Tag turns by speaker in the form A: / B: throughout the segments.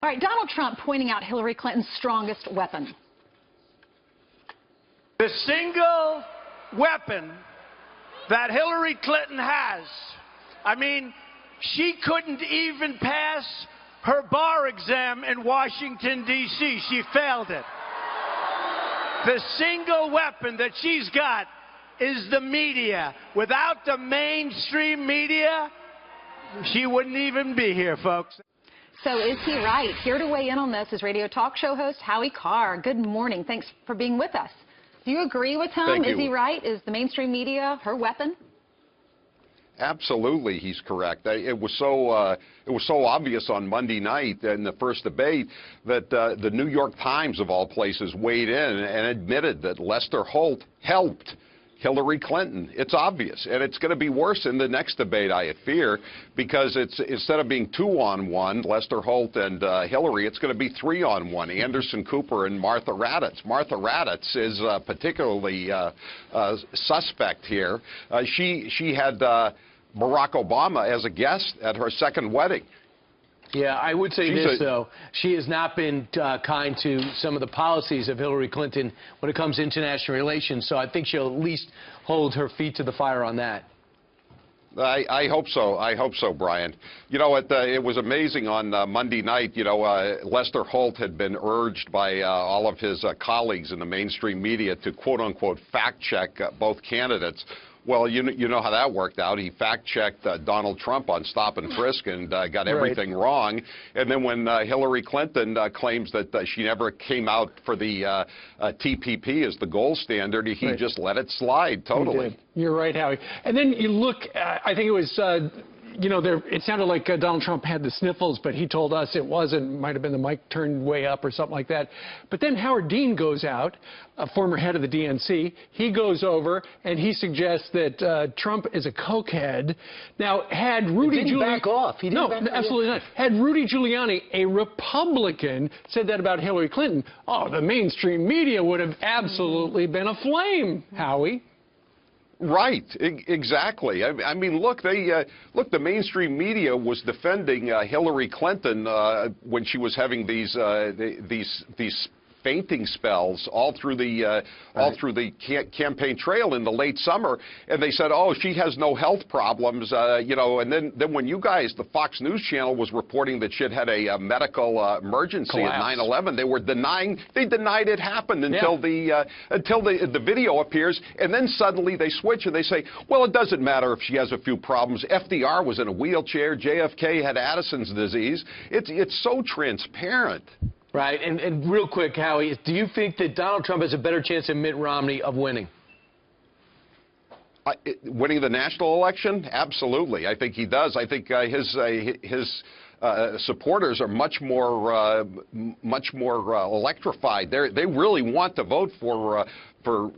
A: All right, Donald Trump pointing out Hillary Clinton's strongest weapon.
B: The single weapon that Hillary Clinton has, I mean, she couldn't even pass her bar exam in Washington, D.C. She failed it. The single weapon that she's got is the media. Without the mainstream media, she wouldn't even be here, folks.
A: So is he right? Here to weigh in on this is radio talk show host Howie Carr. Good morning. Thanks for being with us. Do you agree with him?
C: Thank you.
A: Is he right? Is the mainstream media her weapon?
C: Absolutely, he's correct. It was so obvious on Monday night in the first debate that the New York Times, of all places, weighed in and admitted that Lester Holt helped Hillary Clinton. It's obvious, and it's going to be worse in the next debate, I fear, because it's instead of being 2-on-1, Lester Holt and Hillary, it's going to be 3-on-1, Anderson Cooper and Martha Raddatz. Martha Raddatz is particularly suspect here. She had Barack Obama as a guest at her second wedding.
D: Yeah, I would say though. She has not been kind to some of the policies of Hillary Clinton when it comes to international relations, so I think she'll at least hold her feet to the fire on that.
C: I hope so. I hope so, Brian. You know, it was amazing on Monday night. You know, Lester Holt had been urged by all of his colleagues in the mainstream media to, quote-unquote, fact-check both candidates. Well, you know how that worked out. He fact-checked Donald Trump on stop and frisk and got everything wrong. And then when Hillary Clinton claims that she never came out for the TPP as the gold standard, he just let it slide totally.
E: You're right, Howie. And then you look, I think it was, you know, it sounded like Donald Trump had the sniffles, but he told us it wasn't. Might have been the mic turned way up or something like that. But then Howard Dean goes out, a former head of the DNC. He goes over and he suggests that Trump is a cokehead. Now, had Rudy Giuliani
D: back off. He didn't back
E: absolutely not. Had Rudy Giuliani, a Republican, said that about Hillary Clinton, oh, the mainstream media would have absolutely been aflame, Howie.
C: Right, exactly. I mean, look, the mainstream media was defending Hillary Clinton when she was having these fainting spells all through the campaign trail in the late summer, and they said, oh, she has no health problems, you know. And then when you guys, the Fox News Channel was reporting that she had a medical emergency at 9/11, they denied it happened until the video appears, and then suddenly they switch and they say, well, it doesn't matter if she has a few problems. FDR was in a wheelchair, JFK had Addison's disease. It's so transparent.
D: Right, and real quick, Howie, do you think that Donald Trump has a better chance than Mitt Romney of winning?
C: Winning the national election? Absolutely. I think he does. I think his supporters are much more electrified. They really want to vote for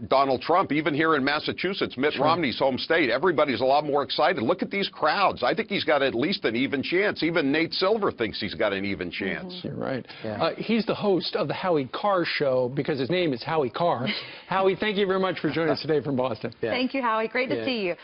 C: Donald Trump. Even here in Massachusetts, Mitt Romney's home state, everybody's a lot more excited. Look at these crowds. I think he's got at least an even chance. Even Nate Silver thinks he's got an even chance.
E: You're right. Yeah. He's the host of the Howie Carr Show because his name is Howie Carr. Howie, thank you very much for joining us today from Boston.
A: Thank you, Howie. Great to see you.